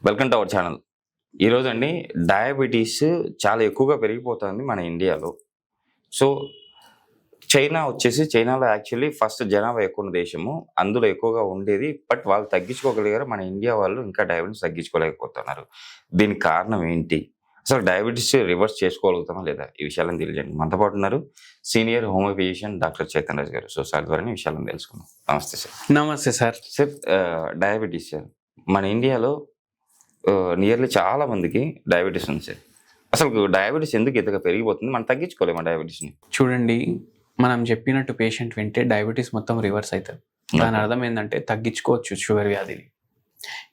Welcome to our channel. ఈరోజు అండి diabetes చాలా ఎక్కువగా పెరిగిపోతుంది మన ఇండియాలో. సో చైనాలో యాక్చువల్లీ ఫస్ట్ జనాభా ఎక్కువ ఉన్న దేశము. అందులో ఎక్కువగా ఉండేది. బట్ వాళ్ళు తగ్గించుకోగలిగారు. మన ఇండియా వాళ్ళు ఇంకా డయాబెటీస్ తగ్గించుకోలేకపోతున్నారు. దీనికి కారణం ఏంటి? అసలు డయాబెటీస్ రివర్స్ చేసుకోగలుగుతామా లేదా? ఈ విషయాలను తెలియజేయండి. మనతో పాటు ఉన్నారు senior homeo physician doctor Chaitan Raj garu. So sir ద్వారా ఈ విషయాలను తెలుసుకుందాం. నమస్తే సార్. నమస్తే సార్. సార్, డయాబెటీస్ సార్ మన ఇండియాలో నియర్లీ చాలా మందికి డయాబెటీస్ ఉంది సార్. అసలు డయాబెటీస్ ఎందుకు ఇంతగా పెరిగిపోతుంది? మనం తగ్గించుకోలేము డయాబెటీస్ని. చూడండి, మనం చెప్పినట్టు పేషెంట్ వింటే డయాబెటీస్ మొత్తం రివర్స్ అవుతుంది. దాని అర్థం ఏంటంటే తగ్గించుకోవచ్చు షుగర్ వ్యాధిని.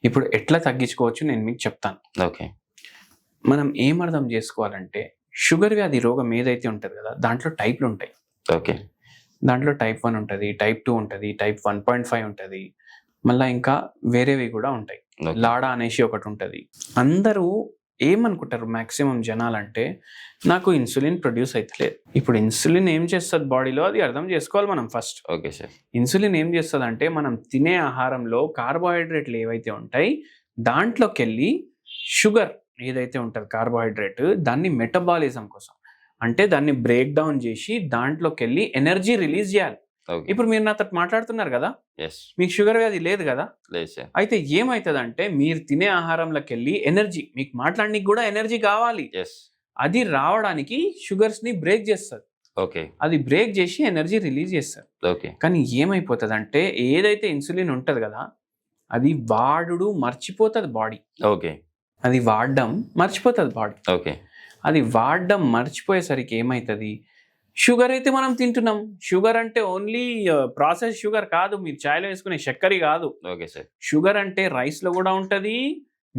ఇప్పుడు ఎట్లా తగ్గించుకోవచ్చు నేను మీకు చెప్తాను. ఓకే. మనం ఏం అర్థం చేసుకోవాలంటే షుగర్ వ్యాధి రోగం ఏదైతే ఉంటుంది కదా, దాంట్లో టైప్లు ఉంటాయి. ఓకే. దాంట్లో టైప్ 1 ఉంటుంది, టైప్ 2 ఉంటుంది, టైప్ 1.5 ఉంటుంది, మళ్ళీ ఇంకా వేరేవి కూడా ఉంటాయి. లాడా అనేసి ఒకటి ఉంటుంది. అందరూ ఏమనుకుంటారు మ్యాక్సిమం జనాలంటే, నాకు ఇన్సులిన్ ప్రొడ్యూస్ అవుతలేదు. ఇప్పుడు ఇన్సులిన్ ఏం చేస్తుంది బాడీలో, అది అర్థం చేసుకోవాలి మనం ఫస్ట్. Okay sir. ఇన్సులిన్ ఏం చేస్తుంది అంటే, మనం తినే ఆహారంలో కార్బోహైడ్రేట్లు ఏవైతే ఉంటాయి దాంట్లోకి వెళ్ళి షుగర్ ఏదైతే ఉంటుంది కార్బోహైడ్రేట్, దాన్ని మెటబాలిజం కోసం అంటే దాన్ని బ్రేక్ డౌన్ చేసి దాంట్లోకి వెళ్ళి ఎనర్జీ రిలీజ్ చేయాలి. ఇప్పుడు మీరు నాతో మాట్లాడుతున్నారు కదా, మీకు షుగర్ వ్యాధి లేదు కదా, అయితే ఏమవుతుందంటే మీరు తినే ఆహారంలోకి వెళ్ళి ఎనర్జీ, మీకు మాట్లాడడానికి కూడా ఎనర్జీ కావాలి. అది రావడానికి షుగర్స్ ని బ్రేక్ చేస్తుంది. ఓకే. అది బ్రేక్ చేసి ఎనర్జీ రిలీజ్ చేస్తారు. ఓకే. కానీ ఏమైపోతుంది అంటే, ఏదైతే ఇన్సులిన్ ఉంటుంది కదా, అది వాడుడు మర్చిపోతుంది బాడీ. ఓకే. అది వాడడం మర్చిపోతుంది బాడీ. ఓకే. అది వాడడం మర్చిపోయేసరికి ఏమవుతుంది, షుగర్ అయితే మనం తింటున్నాం. షుగర్ అంటే ఓన్లీ ప్రాసెస్ షుగర్ కాదు, మీరు చాయ్లో వేసుకునే చక్కెర కాదు. Okay sir. షుగర్ అంటే రైస్ లో కూడా ఉంటది,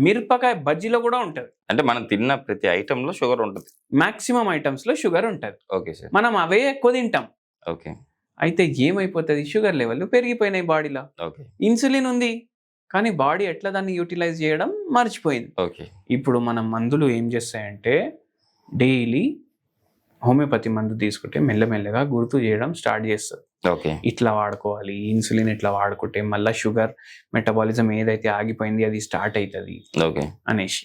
మిరపకాయ బజ్జీలో కూడా ఉంటది. అంటే మనం తిన్న ప్రతి ఐటమ్ లో షుగర్ ఉంటుంది. మాక్సిమం ఐటమ్స్ లో షుగర్ ఉంటది. Okay sir. మనం అవే ఎక్కువ తింటాం. ఓకే. అయితే ఏమైపోతుంది, షుగర్ లెవెల్ పెరిగిపోయినాయి బాడీలో. ఓకే. ఇన్సులిన్ ఉంది కానీ బాడీ ఎట్లా దాన్ని యూటిలైజ్ చేయడం మర్చిపోయింది. ఓకే. ఇప్పుడు మనం మందులు ఏం చేస్తాయంటే, డైలీ హోమియోపతి మందు తీసుకుంటే మెల్లమెల్లగా గుర్తు చేయడం స్టార్ట్ చేస్తుంది. ఓకే. ఇట్లా వాడుకోవాలి, ఇన్సులిన్ ఇట్లా వాడుకుంటే మళ్ళీ షుగర్ మెటబాలిజం ఏదైతే ఆగిపోయింది అది స్టార్ట్ అవుతుంది ఓకే అనేసి.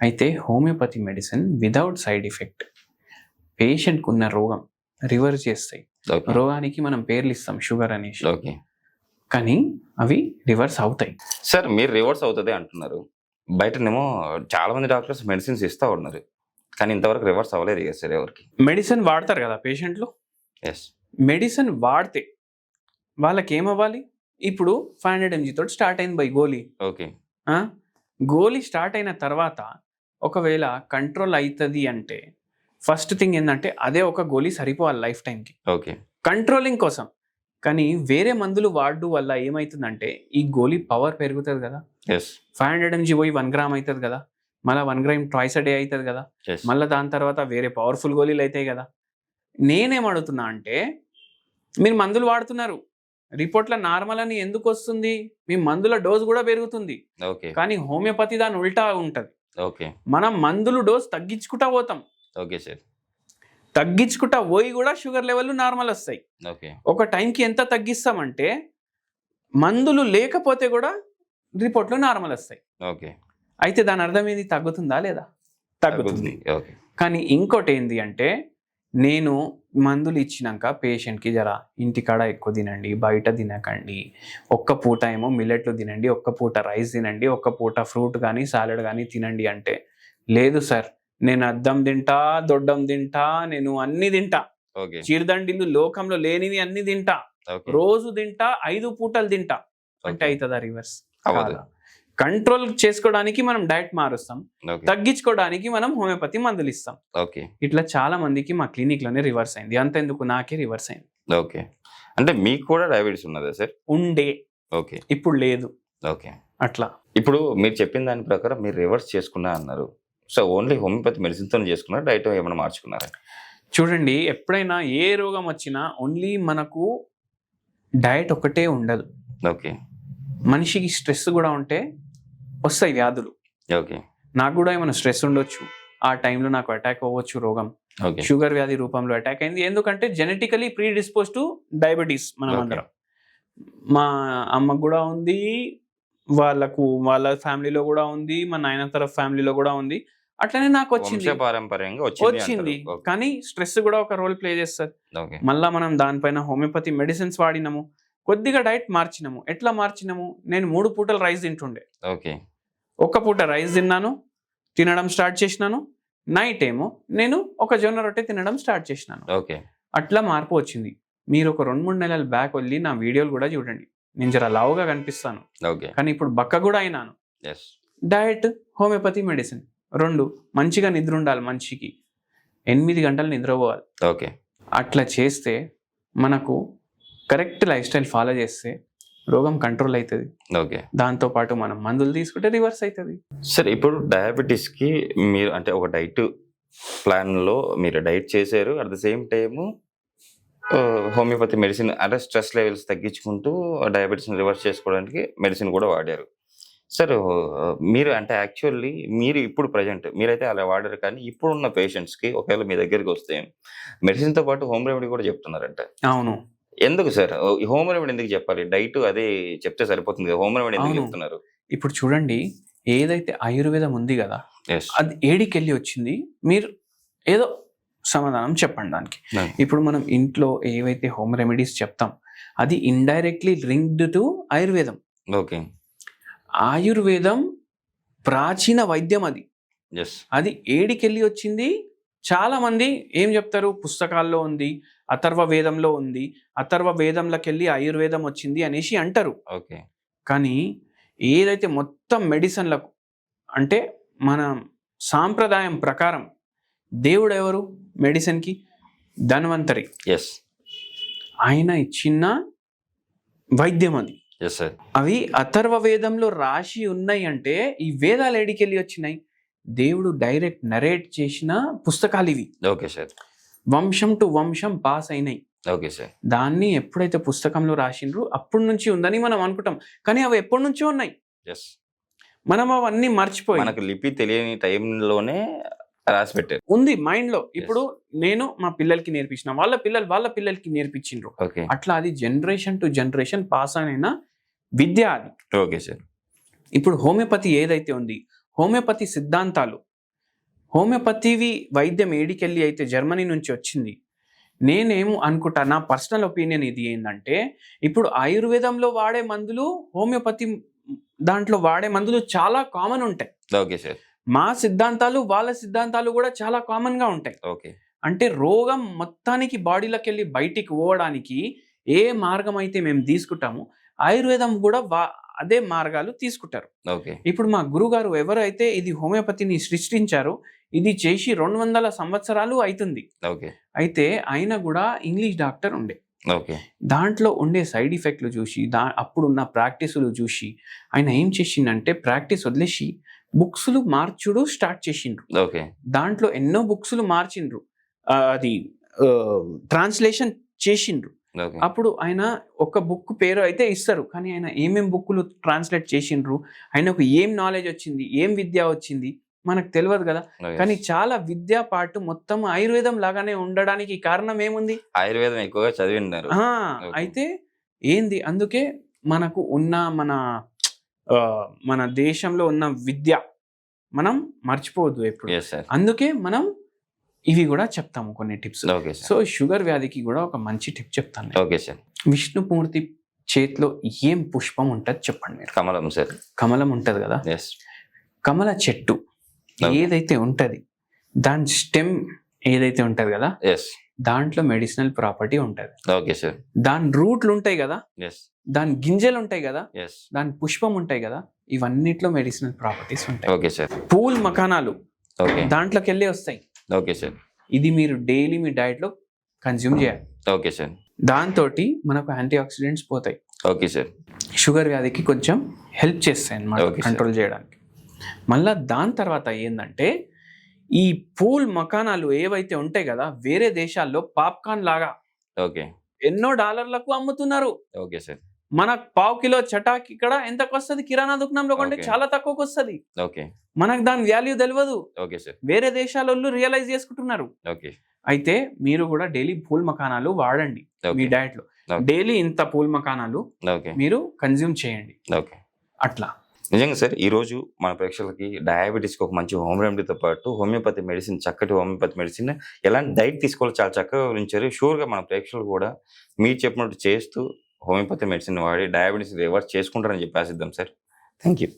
అయితే homeopathy medicine without side effect పేషెంట్కి ఉన్న రోగం రివర్స్ చేస్తాయి. రోగానికి మనం పేర్లు ఇస్తాం షుగర్ అనేసి, ఓకే, కానీ అవి రివర్స్ అవుతాయి. సార్, మీరు రివర్స్ అవుతుంది అంటున్నారు. బయటనేమో చాలా మంది డాక్టర్స్ మెడిసిన్స్ ఇస్తూ ఉన్నారు, కానీ ఇంతవరకు రివర్స్ అవ్వలేదు కదా సార్ ఎవరికి. మెడిసిన్ వాడతారు కదా పేషెంట్లు. మెడిసిన్ వాడితే వాళ్ళకి ఏమవ్వాలి, ఇప్పుడు 500 mg తోటి స్టార్ట్ అయింది by Goli. Okay. Goli start అయిన తర్వాత ఒకవేళ కంట్రోల్ అవుతుంది అంటే ఫస్ట్ థింగ్ ఏంటంటే అదే ఒక గోలీ సరిపోవాలి లైఫ్ టైంకి. ఓకే. కంట్రోలింగ్ కోసం. కానీ వేరే మందులు వాడడం వల్ల ఏమవుతుందంటే ఈ గోలీ పవర్ పెరుగుతుంది కదా. 500 mg పోయి 1 గ్రామ్ అవుతుంది కదా, మళ్ళీ 1 గ్రామ్ ట్వైస్ అ డే అవుతుంది కదా, మళ్ళీ దాని తర్వాత వేరే పవర్ఫుల్ గోళీలు అవుతాయి కదా. నేనేం అడుగుతున్నా అంటే, మీరు మందులు వాడుతున్నారు, రిపోర్ట్ల నార్మల్ అని ఎందుకు వస్తుంది, మీ మందుల డోస్ కూడా పెరుగుతుంది. కానీ హోమియోపతి దాని ఉల్టా ఉంటుంది. మనం మందులు డోస్ తగ్గించుకుంటా పోతాం. Okay sir. తగ్గించుకుంటా పోయి కూడా షుగర్ లెవెల్ నార్మల్ వస్తాయి. ఒక టైంకి ఎంత తగ్గిస్తామంటే మందులు లేకపోతే కూడా రిపోర్ట్లు నార్మల్ వస్తాయి. ఓకే. అయితే దాని అర్థం ఏంది, తగ్గుతుందా లేదా? తగ్గుతుంది. కానీ ఇంకోటి ఏంది అంటే, నేను మందులు ఇచ్చినాక పేషెంట్కి జర ఇంటికాడ ఎక్కువ తినండి, బయట తినకండి, ఒక్క పూట ఏమో మిల్లెట్లు తినండి, ఒక్క పూట రైస్ తినండి, ఒక్క పూట ఫ్రూట్ కానీ సాలెడ్ కానీ తినండి అంటే, లేదు సార్ నేను అద్దం తింటా, దొడ్డం తింటా, నేను అన్ని తింటా, చీరదండిలు లోకంలో లేనివి అన్ని తింటా, రోజు తింటా, 5 పూటలు తింటా అంటే అవుతుందా రివర్స్? కంట్రోల్ చేసుకోవడానికి మనం డైట్ మారుస్తాం, తగ్గించుకోవడానికి మనం హోమియోపతి మందులు ఇస్తాం. ఇట్లా చాలా మందికి మా క్లినిక్ లోనే రివర్స్ అయింది. అంతెందుకు నాకే రివర్స్ అయింది. ఓకే. అంటే మీకు కూడా డయాబెటీస్ ఉన్నదా సార్? ఉండే. ఓకే. ఇప్పుడు లేదు. ఓకే. అట్లా ఇప్పుడు మీరు చెప్పిన దాని ప్రకారం మీరు రివర్స్ చేసుకున్నా అన్నారు. సో ఓన్లీ హోమియోపతి మెడిసిన్ తో చేసుకున్నారా, డైట్ ఏమైనా మార్చుకున్నారా? చూడండి, ఎప్పుడైనా ఏ రోగం వచ్చినా ఓన్లీ మనకు డైట్ ఒకటే ఉండదు. ఓకే. మనిషికి స్ట్రెస్ కూడా ఉంటే వస్తాయి వ్యాధులు. ఓకే. నాకు కూడా ఏమైనా స్ట్రెస్ ఉండొచ్చు, ఆ టైంలో నాకు అటాక్ అవ్వచ్చు రోగం. షుగర్ వ్యాధి రూపంలో అటాక్ అయింది, ఎందుకంటే genetically pre dispose to diabetes. మనం అందరం, మా అమ్మకు కూడా ఉంది, వాళ్ళ ఫ్యామిలీలో కూడా ఉంది, మా నాయన తరఫు ఫ్యామిలీలో కూడా ఉంది. అట్లనే నాకు వచ్చింది పారంపర్యంగా వచ్చింది కానీ స్ట్రెస్ కూడా ఒక రోల్ ప్లే చేస్తుంది. మళ్ళా మనం దానిపైన హోమియోపతి మెడిసిన్స్ వాడినాము, కొద్దిగా డైట్ మార్చినాము. ఎట్లా మార్చినాము? నేను 3 పూటలు రైస్ తింటుండే, ఒక్క పూట రైస్ తినడం స్టార్ట్ చేసినాను. నైట్ ఏమో నేను ఒక జొన్న రొట్టె తినడం స్టార్ట్ చేసినాను. అట్లా మార్పు వచ్చింది. మీరు ఒక 2-3 నెలల బ్యాక్ వెళ్ళి నా వీడియోలు కూడా చూడండి, నేను జర లావుగా కనిపిస్తాను కానీ ఇప్పుడు బక్క కూడా అయినాను. డయట్, హోమియోపతి మెడిసిన్ 2 మంచిగా నిద్ర ఉండాలి, మనిషికి 8 గంటలు నిద్రపోవాలి. అట్లా చేస్తే మనకు కరెక్ట్ లైఫ్ స్టైల్ ఫాలో చేస్తే రోగం కంట్రోల్ అవుతుంది. దాంతో పాటు మనం మందులు తీసుకుంటే రివర్స్ అవుతుంది. సరే, ఇప్పుడు డయాబెటీస్ కి మీరు అంటే ఒక డైట్ ప్లాన్ లో మీరు డైట్ చేశారు, at the same time homeopathy medicine అంటే స్ట్రెస్ లెవెల్స్ తగ్గించుకుంటూ డయాబెటీస్ రివర్స్ చేసుకోవడానికి మెడిసిన్ కూడా వాడారు. సార్, మీరు అంటే యాక్చువల్లీ మీరు ఇప్పుడు ప్రజెంట్ మీరైతే అలా వాడారు, కానీ ఇప్పుడున్న పేషెంట్స్కి ఒకవేళ మీ దగ్గరికి వస్తే మెడిసిన్తో పాటు హోమ్ రెమెడీ కూడా చెప్తున్నారంట. అవును, ఎందుకు సార్ హోమ్ రెమెడీ ఎందుకు చెప్పాలి? డైట్ అదే చెప్తే సరిపోతుంది కదా, హోమ్ రెమెడీ ఎందుకు చెప్తున్నారు? ఇప్పుడు చూడండి, ఏదైతే ఆయుర్వేదం ఉంది కదా, అది ఏడికెళ్ళి వచ్చింది, మీరు ఏదో సమాధానం చెప్పండి దానికి. ఇప్పుడు మనం ఇంట్లో ఏవైతే హోమ్ రెమెడీస్ చెప్తాం అది ఇండైరెక్ట్లీ లింక్డ్ టు ఆయుర్వేదం. ఆయుర్వేదం ప్రాచీన వైద్యం, అది ఏడికెళ్ళి వచ్చింది. చాలా మంది ఏం చెప్తారు, పుస్తకాల్లో ఉంది, అథర్వ వేదంలో ఉంది, అథర్వ వేదంలోకి వెళ్ళి ఆయుర్వేదం వచ్చింది అనేసి అంటారు. కానీ ఏదైతే మొత్తం మెడిసిన్లకు అంటే మన సాంప్రదాయం ప్రకారం దేవుడు ఎవరు మెడిసిన్కి? ధన్వంతరి. ఆయన ఇచ్చిన వైద్యం అది. అవి అథర్వ వేదంలో రాసి ఉన్నాయి అంటే ఈ వేదాలు ఏడికెళ్ళి వచ్చినాయి? దేవుడు డైరెక్ట్ నరేట్ చేసిన పుస్తకాలు ఇవి. వంశం టు వంశం పాస్ అయినాయి. దాన్ని ఎప్పుడైతే పుస్తకంలో రాసిండ్రు అప్పటి నుంచి ఉందని మనం అనుకుంటాం, కానీ అవి ఎప్పటి నుంచో ఉన్నాయి. మనం అవన్నీ మర్చిపోయి మనకు లిపి తెలియని టైంలోనే రాసి పెట్టారు, ఉంది మైండ్ లో. ఇప్పుడు నేను మా పిల్లలకి నేర్పించిన, వాళ్ళ పిల్లలకి నేర్పించిండ్రు. అట్లా అది జనరేషన్ టు జనరేషన్ పాస్ అయిన విద్య అది. ఇప్పుడు హోమియోపతి ఏదైతే ఉంది, హోమియోపతి సిద్ధాంతాలు, హోమియోపతివి వైద్యం ఏడికెళ్ళి అయితే జర్మనీ నుంచి వచ్చింది. నేనేమో అనుకుంటా, నా పర్సనల్ ఒపీనియన్ ఇది ఏంటంటే, ఇప్పుడు ఆయుర్వేదంలో వాడే మందులు హోమియోపతి దాంట్లో వాడే మందులు చాలా కామన్ ఉంటాయి. మా సిద్ధాంతాలు వాళ్ళ సిద్ధాంతాలు కూడా చాలా కామన్ గా ఉంటాయి. అంటే రోగం మొత్తానికి బాడీలోకి వెళ్ళి బయటికి పోవడానికి ఏ మార్గం అయితే మేము తీసుకుంటామో ఆయుర్వేదం కూడా అదే మార్గాలు తీసుకుంటారు. ఇప్పుడు మా గురుగారు ఎవరైతే ఇది హోమియోపతిని సృష్టించారో ఇది చేసి 200 సంవత్సరాలు అవుతుంది. అయితే ఆయన కూడా ఇంగ్లీష్ డాక్టర్ ఉండే. దాంట్లో ఉండే సైడ్ ఎఫెక్ట్లు చూసి అప్పుడున్న ప్రాక్టీసులు చూసి ఆయన ఏం చేసిండంటే ప్రాక్టీస్ వదిలేసి బుక్స్లు మార్చుడు స్టార్ట్ చేసిండ్రు. దాంట్లో ఎన్నో బుక్స్లు మార్చిండ్రు, అది ట్రాన్స్లేషన్ చేసిండ్రు. అప్పుడు ఆయన ఒక బుక్ పేరు అయితే ఇస్తారు, కానీ ఆయన ఏమేం బుక్లు ట్రాన్స్లేట్ చేసిండ్రు, ఆయనకు ఏం నాలెడ్జ్ వచ్చింది, ఏం విద్య వచ్చింది మనకు తెలియదు కదా. కానీ చాలా విద్యా పాటు మొత్తం ఆయుర్వేదం లాగానే ఉండడానికి కారణం ఏముంది? ఆయుర్వేదం ఎక్కువగా చదివినారు. అయితే ఏంది, అందుకే మనకు ఉన్న మన దేశంలో ఉన్న విద్య మనం మర్చిపోవద్దు ఎప్పుడు. అందుకే మనం ఇవి కూడా చెప్తాము కొన్ని టిప్స్. సో షుగర్ వ్యాధికి కూడా ఒక మంచి టిప్ చెప్తాను. విష్ణుమూర్తి చేతిలో ఏం పుష్పం ఉంటుంది చెప్పండి మీరు? కమలం సార్. కమలం ఉంటది కదా, కమల చెట్టు ఏదైతే ఉంటది దాని స్టెమ్ ఏదైతే ఉంటది కదా, దాంట్లో మెడిసినల్ ప్రాపర్టీ ఉంటది. దాని రూట్లు ఉంటాయి కదా, దాని గింజలు ఉంటాయి కదా, దాని పుష్పం ఉంటాయి కదా, ఇవన్నిట్లో మెడిసినల్ ప్రాపర్టీస్ ఉంటాయి. పూల్ మకానాలు దాంట్లోకి వెళ్ళి వస్తాయి. ఇది మీరు డైలీ మీ డైట్ లో కన్జ్యూమ్ చేయాలి. దాంతో మనకు యాంటీ ఆక్సిడెంట్స్ పోతాయి. షుగర్ వ్యాధికి కొంచెం హెల్ప్ చేస్తాయి అన్నమాట కంట్రోల్ చేయడానికి. మళ్ళా దాని తర్వాత ఏంటంటే ఈ పూల్ మకానాలు ఏవైతే ఉంటాయి కదా, వేరే దేశాల్లో పాప్కార్న్ లాగా ఎన్నో డాలర్లకు అమ్ముతున్నారు. మనకు 1/2 కిలో చటాక్ ఇక్కడ ఎంతకు వస్తుంది? కిరాణా దుకాణంలో కొంటే చాలా తక్కువకి వస్తుంది. మనకు దాని వాల్యూ తెలియదు, వేరే దేశాలలో రియలైజ్ చేసుకుంటున్నారు. అయితే మీరు కూడా డైలీ పూల్ మకానాలు వాడండి మీ డైట్ లో. డైలీ ఇంత పూల్ మకానాలు మీరు కన్జ్యూమ్ చేయండి. అట్లా. నిజంగా సార్ ఈరోజు మన ప్రేక్షకులకి డయాబెటీస్కి ఒక మంచి హోమ్ రెమెడీతో పాటు హోమియోపతి మెడిసిన్, చక్కటి హోమియోపతి మెడిసిన్, ఎలాంటి డైట్ తీసుకోవాలో చాలా చక్కగా వివరించారు. షూర్గా మన ప్రేక్షకులు కూడా మీరు చెప్పినట్టు చేస్తూ హోమియోపతి మెడిసిన్ వాడి డయాబెటీస్ రివర్స్ చేసుకుంటారని చెప్పి ఆశిద్దాం సార్. Thank you.